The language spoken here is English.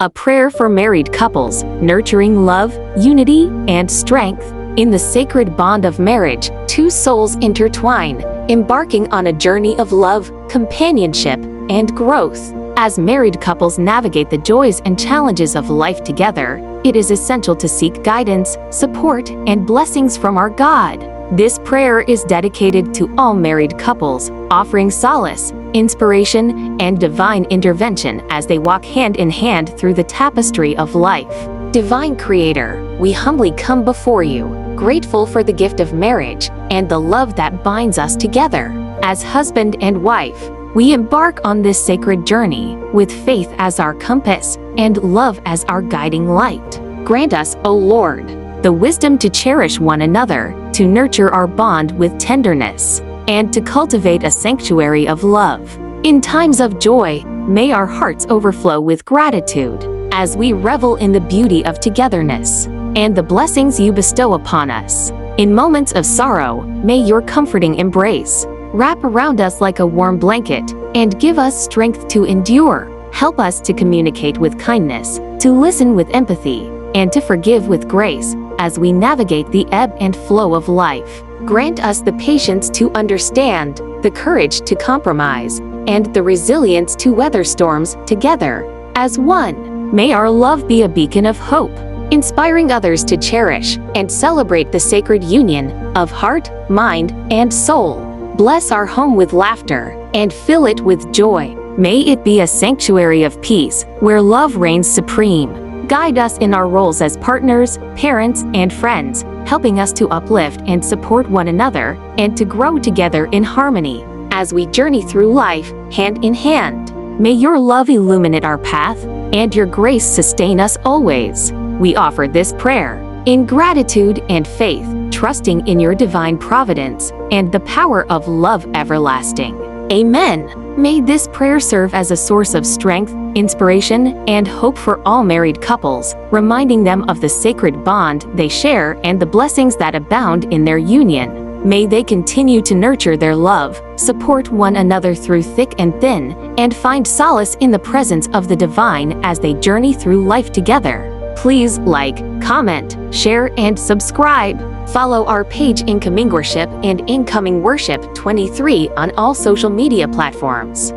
a prayer for married couples, nurturing love, unity, and strength. In the sacred bond of marriage, two souls intertwine, embarking on a journey of love, companionship, and growth. As married couples navigate the joys and challenges of life together, it is essential to seek guidance, support, and blessings from our God. This prayer is dedicated to all married couples, offering solace, inspiration, and divine intervention as they walk hand in hand through the tapestry of life. Divine Creator, we humbly come before you, grateful for the gift of marriage and the love that binds us together. As husband and wife, we embark on this sacred journey with faith as our compass and love as our guiding light. Grant us, O Lord, the wisdom to cherish one another, to nurture our bond with tenderness, and to cultivate a sanctuary of love. In times of joy, may our hearts overflow with gratitude as we revel in the beauty of togetherness and the blessings you bestow upon us. In moments of sorrow, may your comforting embrace wrap around us like a warm blanket and give us strength to endure. Help us to communicate with kindness, to listen with empathy, and to forgive with grace as we navigate the ebb and flow of life. Grant us the patience to understand, the courage to compromise, and the resilience to weather storms together as one. May our love be a beacon of hope, inspiring others to cherish and celebrate the sacred union of heart, mind, and soul. Bless our home with laughter and fill it with joy. May it be a sanctuary of peace where love reigns supreme. Guide us in our roles as partners, parents, and friends, helping us to uplift and support one another and to grow together in harmony. As we journey through life, hand in hand, may your love illuminate our path and your grace sustain us always. We offer this prayer in gratitude and faith, trusting in your divine providence and the power of love everlasting. Amen. May this prayer serve as a source of strength, inspiration, and hope for all married couples, reminding them of the sacred bond they share and the blessings that abound in their union. May they continue to nurture their love, support one another through thick and thin, and find solace in the presence of the divine as they journey through life together. Please like, comment, share, and subscribe. Follow our page Incoming Worship and Incoming Worship 23 on all social media platforms.